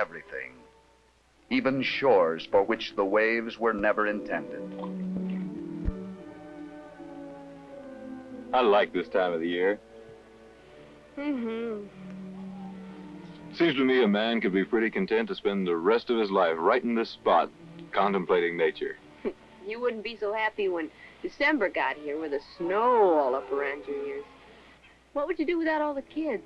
everything, even shores for which the waves were never intended. I like this time of the year. Mm-hmm. Seems to me a man could be pretty content to spend the rest of his life right in this spot, contemplating nature. You wouldn't be so happy when December got here with the snow all up around your ears. What would you do without all the kids?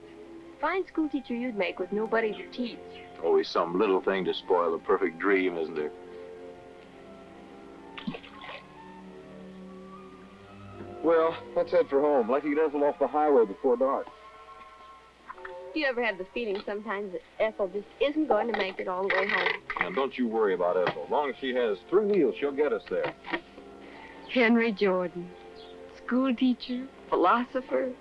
Fine school teacher you'd make with nobody to teach. Always some little thing to spoil a perfect dream, isn't there? Well, let's head for home. Like to get Ethel off the highway before dark. Do you ever have the feeling sometimes that Ethel just isn't going to make it all the way home? Now, don't you worry about Ethel. As long as she has 3 meals, she'll get us there. Henry Jordan, school teacher, philosopher.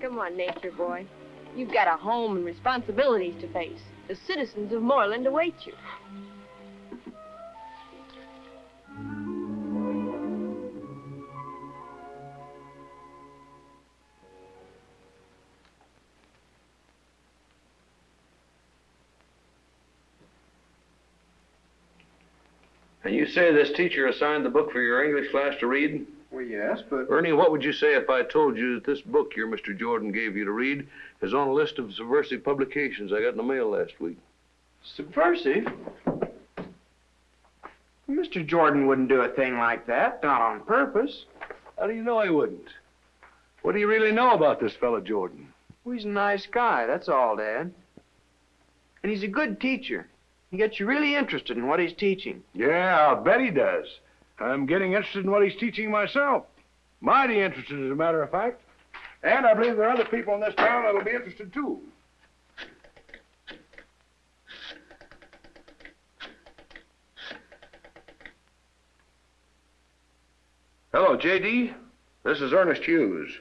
Come on, nature boy. You've got a home and responsibilities to face. The citizens of Moreland await you. And you say this teacher assigned the book for your English class to read? Well, yes, but... Ernie, what would you say if I told you that this book your Mr. Jordan gave you to read is on a list of subversive publications I got in the mail last week? Subversive? Mr. Jordan wouldn't do a thing like that, not on purpose. How do you know he wouldn't? What do you really know about this fellow Jordan? Well, he's a nice guy, that's all, Dad. And he's a good teacher. He gets you really interested in what he's teaching. Yeah, I'll bet he does. I'm getting interested in what he's teaching myself. Mighty interested, as a matter of fact. And I believe there are other people in this town that'll be interested, too. Hello, J.D. This is Ernest Hughes.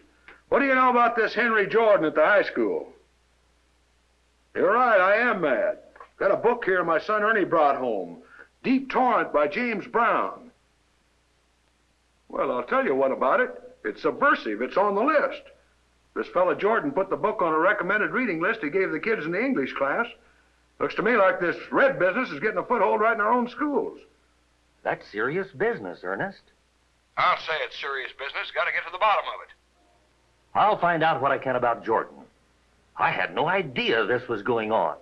What do you know about this Henry Jordan at the high school? You're right, I am mad. Got a book here my son Ernie brought home. Deep Torrent by James Brown. Well, I'll tell you what about it. It's subversive. It's on the list. This fella Jordan put the book on a recommended reading list he gave the kids in the English class. Looks to me like this red business is getting a foothold right in our own schools. That's serious business, Ernest. I'll say it's serious business. Got to get to the bottom of it. I'll find out what I can about Jordan. I had no idea this was going on.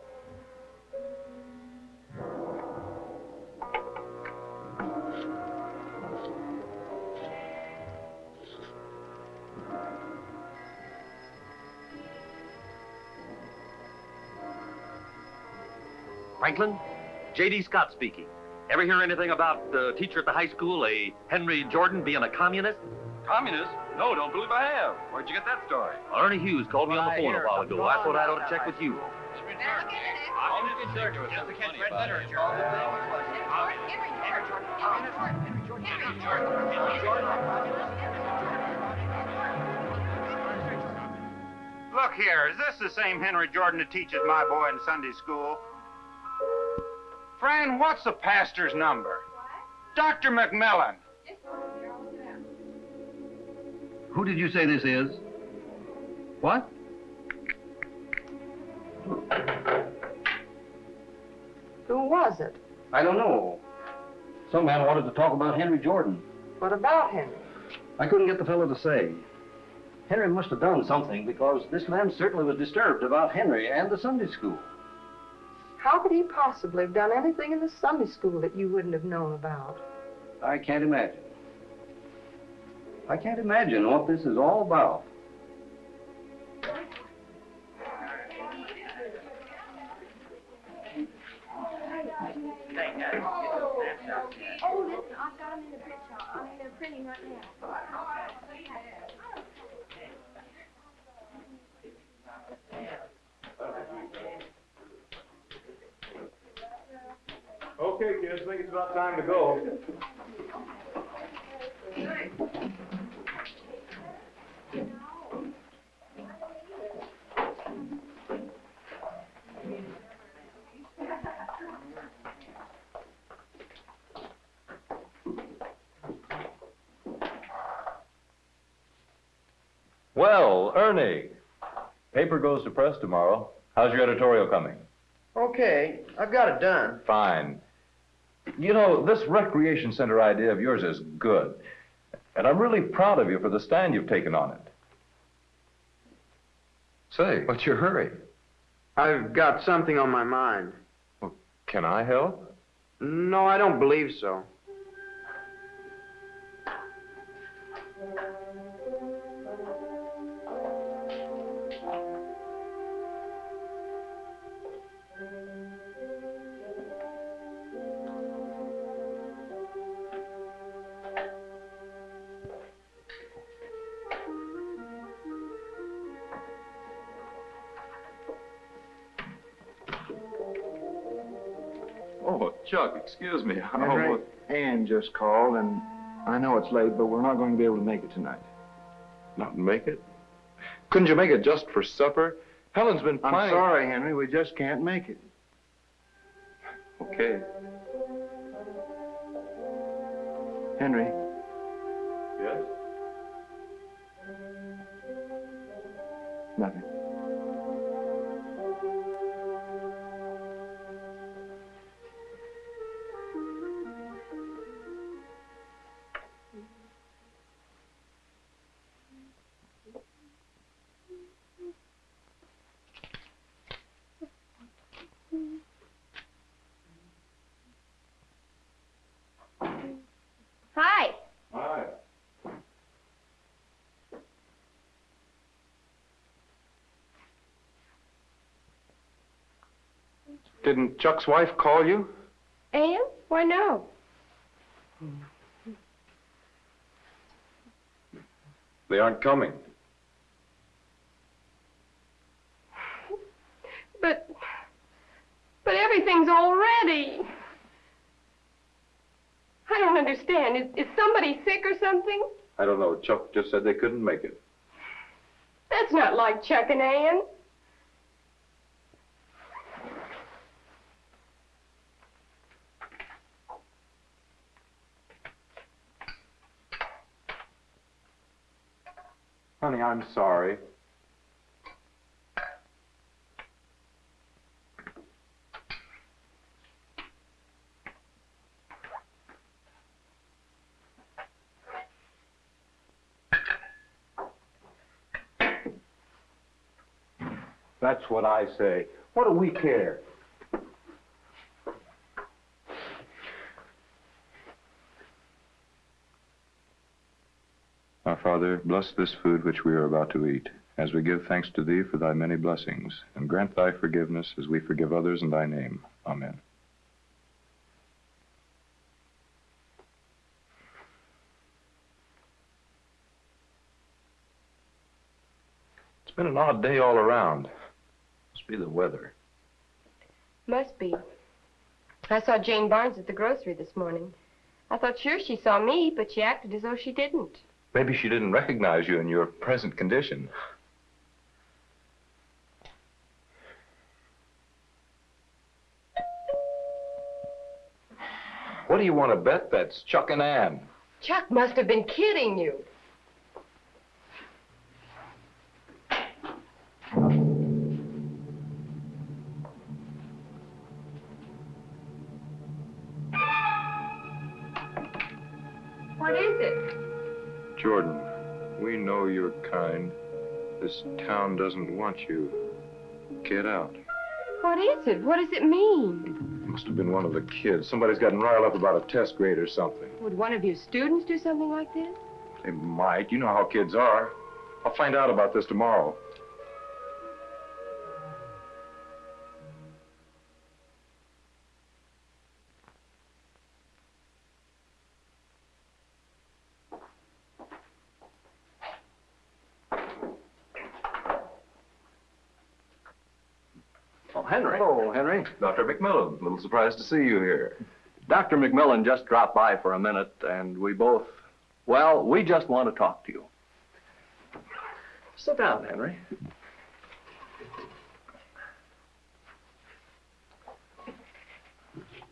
Franklin, J.D. Scott speaking. Ever hear anything about the teacher at the high school, a Henry Jordan, being a communist? Communist? No, don't believe I have. Where'd you get that story? Ernie Hughes called me on the phone a while ago. I thought I ought to check with you. Look here, is this the same Henry Jordan that teaches my boy in Sunday school? Fran, what's the pastor's number? Dr. McMillan. Who did you say this is? What? Who was it? I don't know. Some man wanted to talk about Henry Jordan. What about Henry? I couldn't get the fellow to say. Henry must have done something because this man certainly was disturbed about Henry and the Sunday school. How could he possibly have done anything in the Sunday school that you wouldn't have known about? I can't imagine. I can't imagine what this is all about. Oh, listen, I've got them in the print shop. I mean, they're printing right now. Okay, kids, I think it's about time to go. Well, Ernie, paper goes to press tomorrow. How's your editorial coming? Okay, I've got it done. Fine. You know, this recreation center idea of yours is good. And I'm really proud of you for the stand you've taken on it. Say, what's your hurry? I've got something on my mind. Well, can I help? No, I don't believe so. Oh, Chuck, excuse me. Henry, Ann just called, and I know it's late, but we're not going to be able to make it tonight. Not make it? Couldn't you make it just for supper? Helen's been planning... I'm sorry, Henry. We just can't make it. Okay. Henry, Yes? nothing. Hi. Hi. Didn't Chuck's wife call you? Ann? Why no? They aren't coming. But everything's all ready. I don't understand. Is somebody sick or something? I don't know. Chuck just said they couldn't make it. That's not like Chuck and Ann. Honey, I'm sorry. That's what I say. What do we care? Our Father, bless this food which we are about to eat, as we give thanks to Thee for Thy many blessings, and grant Thy forgiveness as we forgive others in Thy name. Amen. It's been an odd day all around. Must be the weather. Must be. I saw Jane Barnes at the grocery this morning. I thought sure she saw me, but she acted as though she didn't. Maybe she didn't recognize you in your present condition. What do you want to bet? That's Chuck and Ann. Chuck must have been kidding you. What is it? Jordan, we know you're kind. This town doesn't want you. Get out. What is it? What does it mean? Must have been one of the kids. Somebody's gotten riled up about a test grade or something. Would one of your students do something like this? They might. You know how kids are. I'll find out about this tomorrow. Henry. Oh, Henry. Dr. McMillan, a little surprised to see you here. Dr. McMillan just dropped by for a minute, and we just want to talk to you. Sit down, Henry.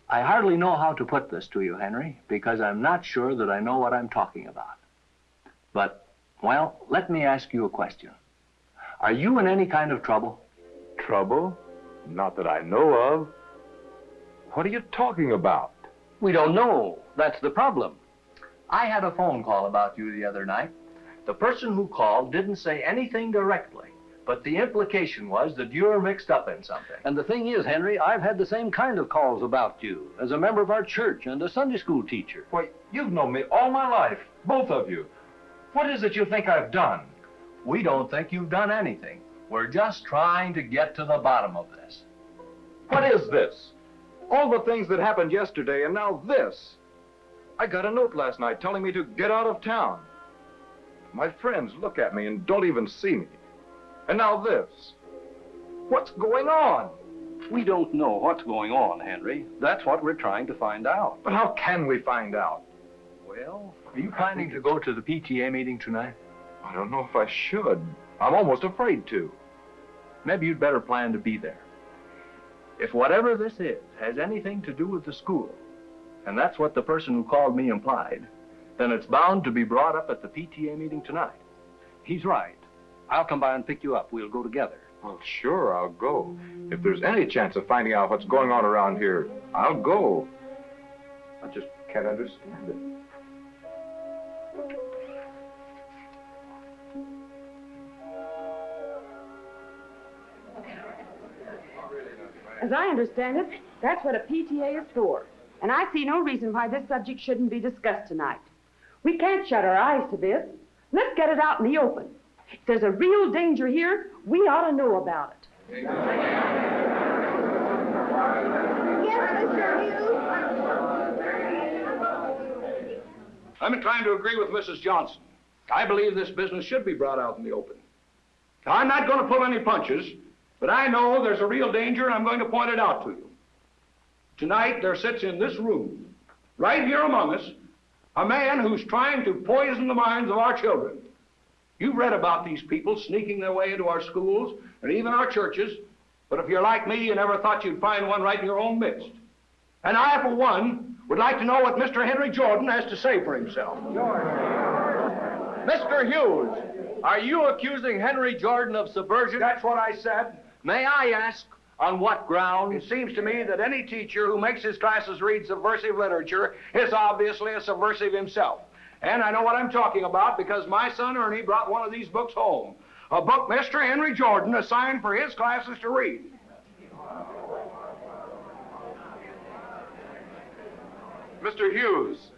I hardly know how to put this to you, Henry, because I'm not sure that I know what I'm talking about. But, well, let me ask you a question. Are you in any kind of trouble? Trouble? Not that I know of. What are you talking about? We don't know. That's the problem. I had a phone call about you the other night. The person who called didn't say anything directly, but the implication was that you're mixed up in something. And the thing is, Henry, I've had the same kind of calls about you as a member of our church and a Sunday school teacher. Why, you've known me all my life, both of you. What is it you think I've done? We don't think you've done anything. We're just trying to get to the bottom of this. What is this? All the things that happened yesterday and now this. I got a note last night telling me to get out of town. My friends look at me and don't even see me. And now this. What's going on? We don't know what's going on, Henry. That's what we're trying to find out. But how can we find out? Well, are you planning to go to the PTA meeting tonight? I don't know if I should. I'm almost afraid to. Maybe you'd better plan to be there. If whatever this is has anything to do with the school, and that's what the person who called me implied, then it's bound to be brought up at the PTA meeting tonight. He's right. I'll come by and pick you up. We'll go together. Well, sure, I'll go. If there's any chance of finding out what's going on around here, I'll go. I just can't understand it. As I understand it, that's what a PTA is for. And I see no reason why this subject shouldn't be discussed tonight. We can't shut our eyes to this. Let's get it out in the open. If there's a real danger here, we ought to know about it. Yes, Mr. Hughes. I'm inclined to agree with Mrs. Johnson. I believe this business should be brought out in the open. Now, I'm not going to pull any punches, but I know there's a real danger, and I'm going to point it out to you. Tonight, there sits in this room, right here among us, a man who's trying to poison the minds of our children. You've read about these people sneaking their way into our schools and even our churches, but if you're like me, you never thought you'd find one right in your own midst. And I, for one, would like to know what Mr. Henry Jordan has to say for himself. Mr. Hughes, are you accusing Henry Jordan of subversion? That's what I said. May I ask, on what ground? It seems to me that any teacher who makes his classes read subversive literature is obviously a subversive himself. And I know what I'm talking about because my son Ernie brought one of these books home. A book Mr. Henry Jordan assigned for his classes to read. Mr. Hughes,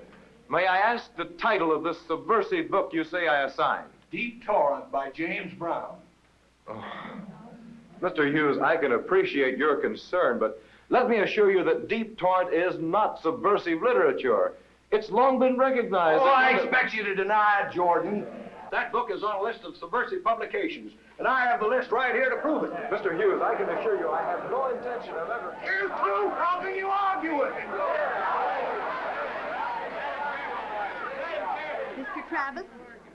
may I ask the title of this subversive book you say I assigned? Deep Torrent by James Brown. Oh. Mr. Hughes, I can appreciate your concern, but let me assure you that Deep Torrent is not subversive literature. It's long been recognized. Oh, I expect you to deny it, Jordan. That book is on a list of subversive publications, and I have the list right here to prove it. Mr. Hughes, I can assure you I have no intention of ever... Here's proof. How can you argue with it? Mr. Travis?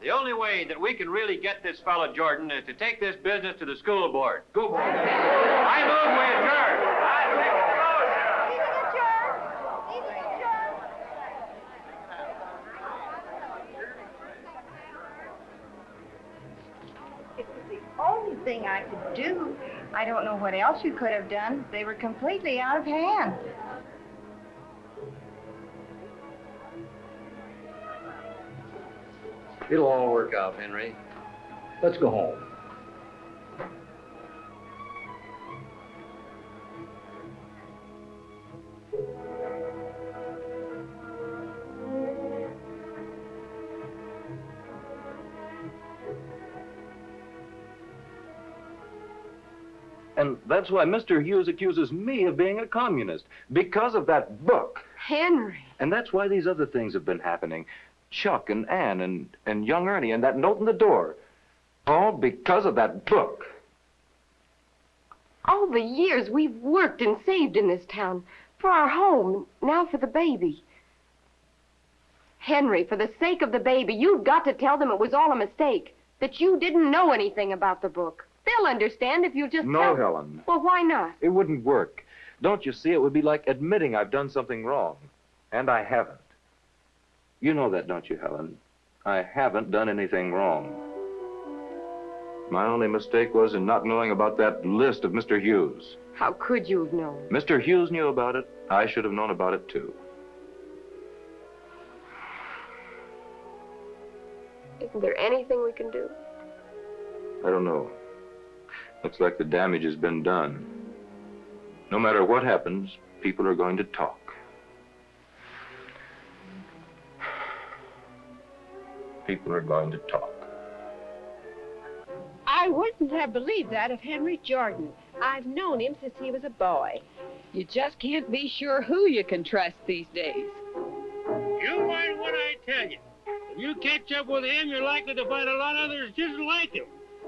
The only way that we can really get this fellow Jordan is to take this business to the school board. School board. I move we adjourn. It was the only thing I could do. I don't know what else you could have done. They were completely out of hand. It'll all work out, Henry. Let's go home. And that's why Mr. Hughes accuses me of being a communist, because of that book. Henry. And that's why these other things have been happening. Chuck and Ann and young Ernie and that note in the door. All because of that book. All the years we've worked and saved in this town for our home, now for the baby. Henry, for the sake of the baby, you've got to tell them it was all a mistake, that you didn't know anything about the book. They'll understand if you just No, tell... Helen. Well, why not? It wouldn't work. Don't you see? It would be like admitting I've done something wrong. And I haven't. You know that, don't you, Helen? I haven't done anything wrong. My only mistake was in not knowing about that list of Mr. Hughes. How could you have known? Mr. Hughes knew about it. I should have known about it, too. Isn't there anything we can do? I don't know. Looks like the damage has been done. No matter what happens, people are going to talk. People are going to talk. I wouldn't have believed that of Henry Jordan. I've known him since he was a boy. You just can't be sure who you can trust these days. You mind what I tell you. If you catch up with him, you're likely to find a lot of others just like him.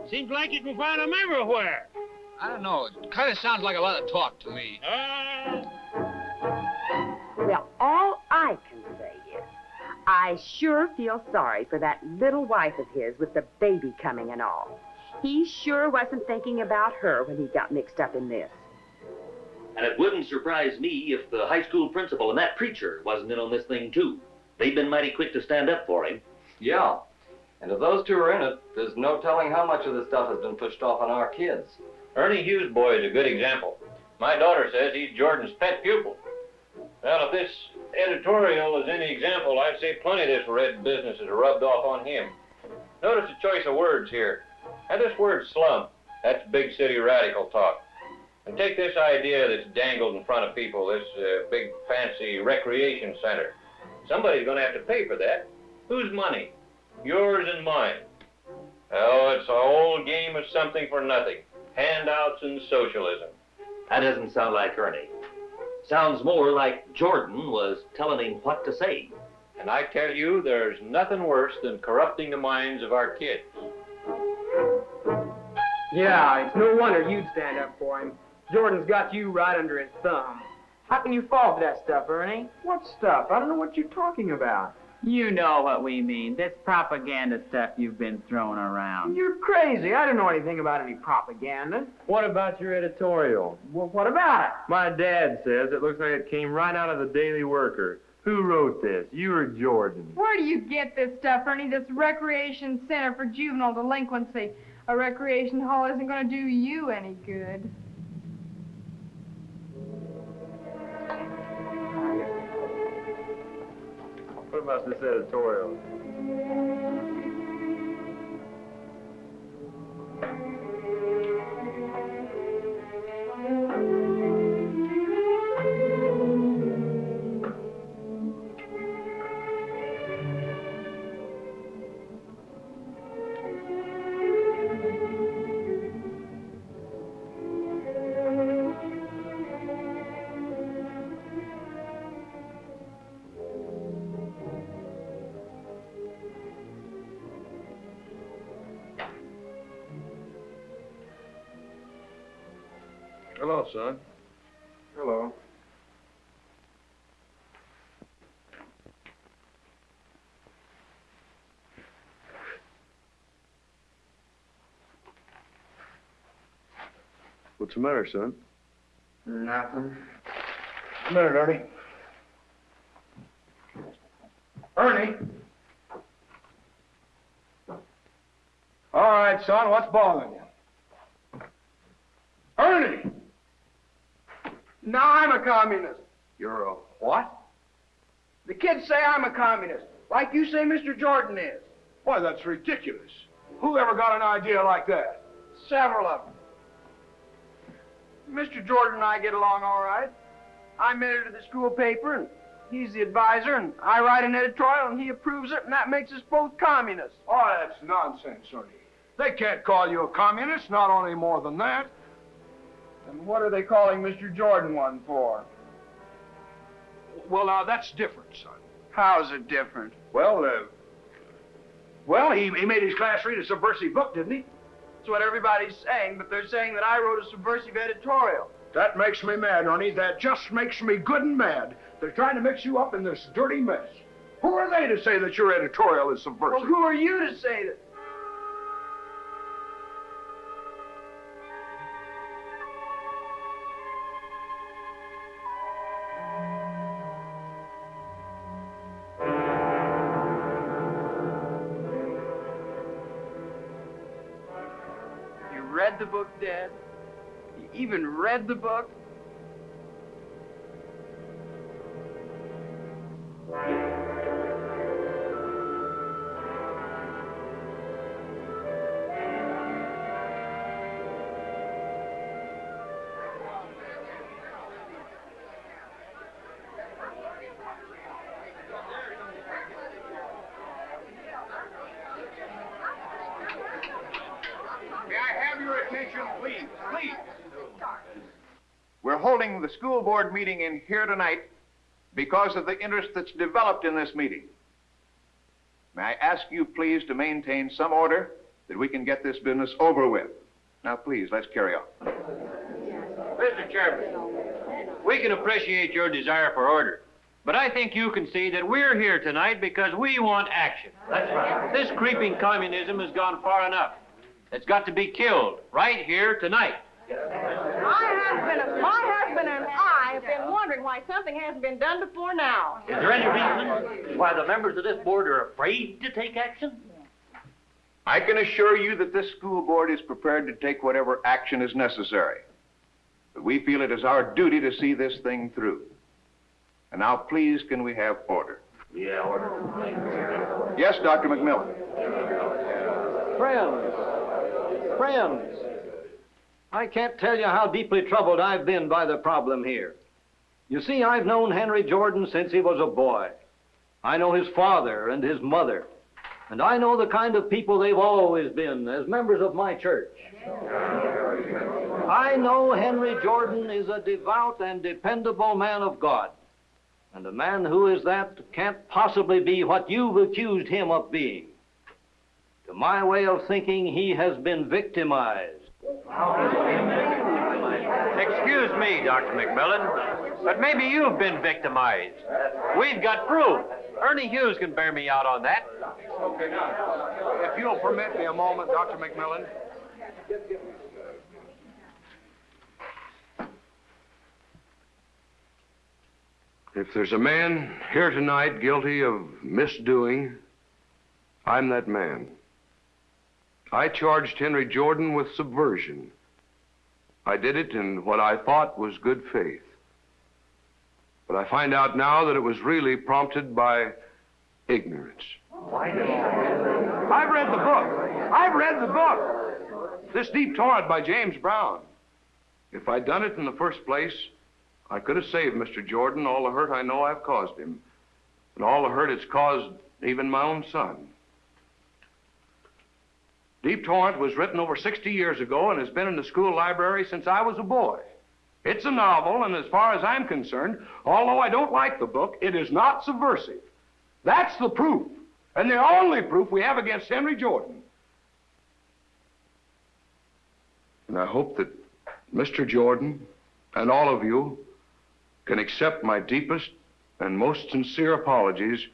Seems like you can find them everywhere. I don't know. It kind of sounds like a lot of talk to me. Well, all I can say is, I sure feel sorry for that little wife of his with the baby coming and all. He sure wasn't thinking about her when he got mixed up in this. And it wouldn't surprise me if the high school principal and that preacher wasn't in on this thing, too. They've been mighty quick to stand up for him. Yeah. And if those two are in it, there's no telling how much of this stuff has been pushed off on our kids. Ernie Hughes' boy is a good example. My daughter says he's Jordan's pet pupil. Well, if this editorial is any example, I'd say plenty of this red business is rubbed off on him. Notice the choice of words here. Now, this word slum, that's big city radical talk. And take this idea that's dangled in front of people, this big fancy recreation center. Somebody's going to have to pay for that. Whose money? Yours and mine. Oh, it's an old game of something for nothing. Handouts and socialism. That doesn't sound like Ernie. Sounds more like Jordan was telling him what to say. And I tell you, there's nothing worse than corrupting the minds of our kids. Yeah, it's no wonder you'd stand up for him. Jordan's got you right under his thumb. How can you fall for that stuff, Ernie? What stuff? I don't know what you're talking about. You know what we mean. This propaganda stuff you've been throwing around. You're crazy. I don't know anything about any propaganda. What about your editorial? Well, what about it? My dad says it looks like it came right out of the Daily Worker. Who wrote this? You or Jordan? Where do you get this stuff, Ernie? This Recreation Center for Juvenile Delinquency. A recreation hall isn't going to do you any good. What about this editorial? Hello, son. Hello. What's the matter, son? Nothing. A minute, Ernie. Ernie! All right, son, what's bothering you? Ernie! Now I'm a communist. You're a what? The kids say I'm a communist, like you say Mr. Jordan is. Why, that's ridiculous. Who ever got an idea like that? Several of them. Mr. Jordan and I get along all right. I'm editor of the school paper, and he's the advisor, and I write an editorial, and he approves it, and that makes us both communists. Oh, that's nonsense, Ernie. They can't call you a communist, not any more than that. And what are they calling Mr. Jordan one for? Well, now, that's different, son. How's it different? Well, he made his class read a subversive book, didn't he? That's what everybody's saying, but they're saying that I wrote a subversive editorial. That makes me mad, Ernie. That just makes me good and mad. They're trying to mix you up in this dirty mess. Who are they to say that your editorial is subversive? Well, who are you to say that? read the book, Dad? You even read the book? May I have your attention, please? Please. We're holding the school board meeting in here tonight because of the interest that's developed in this meeting. May I ask you, please, to maintain some order that we can get this business over with. Now, please, let's carry on. Mr. Chairman, we can appreciate your desire for order, but I think you can see that we're here tonight because we want action. That's right. This creeping communism has gone far enough. It's got to be killed right here tonight. My husband and I have been wondering why something hasn't been done before now. Is there any reason why the members of this board are afraid to take action? I can assure you that this school board is prepared to take whatever action is necessary. But we feel it is our duty to see this thing through. And now, please, can we have order? Yeah, order. Yes, Dr. McMillan. Friends, I can't tell you how deeply troubled I've been by the problem here. You see, I've known Henry Jordan since he was a boy. I know his father and his mother, and I know the kind of people they've always been as members of my church. I know Henry Jordan is a devout and dependable man of God, and a man who is that can't possibly be what you've accused him of being. To my way of thinking, he has been victimized. Excuse me, Dr. McMillan, but maybe you've been victimized. We've got proof. Ernie Hughes can bear me out on that. Okay, now, if you'll permit me a moment, Dr. McMillan. If there's a man here tonight guilty of misdoing, I'm that man. I charged Henry Jordan with subversion. I did it in what I thought was good faith. But I find out now that it was really prompted by ignorance. I've read the book. I've read the book. This Deep Torrent by James Brown. If I'd done it in the first place, I could have saved Mr. Jordan all the hurt I know I've caused him, and all the hurt it's caused even my own son. Deep Torrent was written over 60 years ago and has been in the school library since I was a boy. It's a novel, and as far as I'm concerned, although I don't like the book, it is not subversive. That's the proof, and the only proof we have against Henry Jordan. And I hope that Mr. Jordan and all of you can accept my deepest and most sincere apologies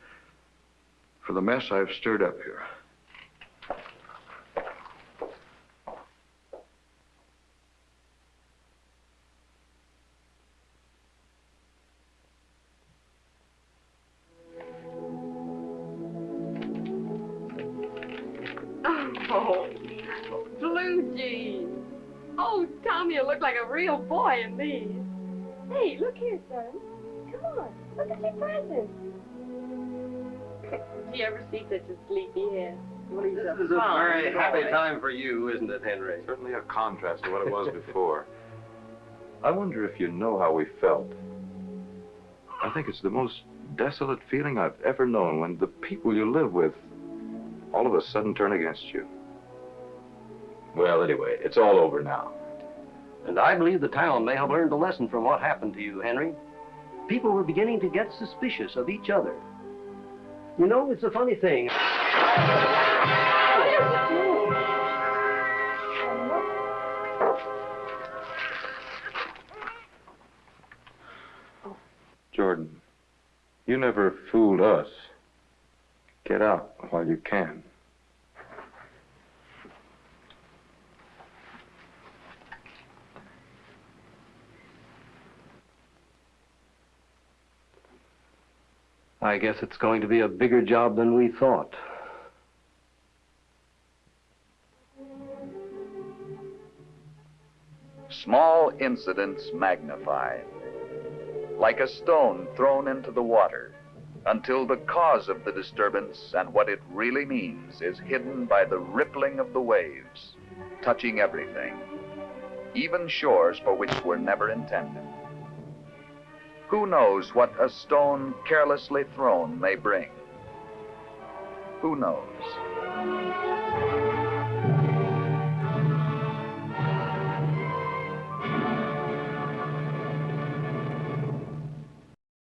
for the mess I've stirred up here. Oh, blue jeans. Oh, Tommy, you look like a real boy in these. Hey, look here, son. Come on, look at your presents. Did you ever see such a sleepy head? This is a very happy time for you, isn't it, Henry? Certainly a contrast to what it was before. I wonder if you know how we felt. I think it's the most desolate feeling I've ever known when the people you live with all of a sudden turn against you. Well, anyway, it's all over now. And I believe the town may have learned a lesson from what happened to you, Henry. People were beginning to get suspicious of each other. You know, it's a funny thing. Jordan, you never fooled us. Get out while you can. I guess it's going to be a bigger job than we thought. incidents magnified. Like a stone thrown into the water, until the cause of the disturbance and what it really means is hidden by the rippling of the waves, touching everything, even shores for which were never intended. Who knows what a stone carelessly thrown may bring? Who knows?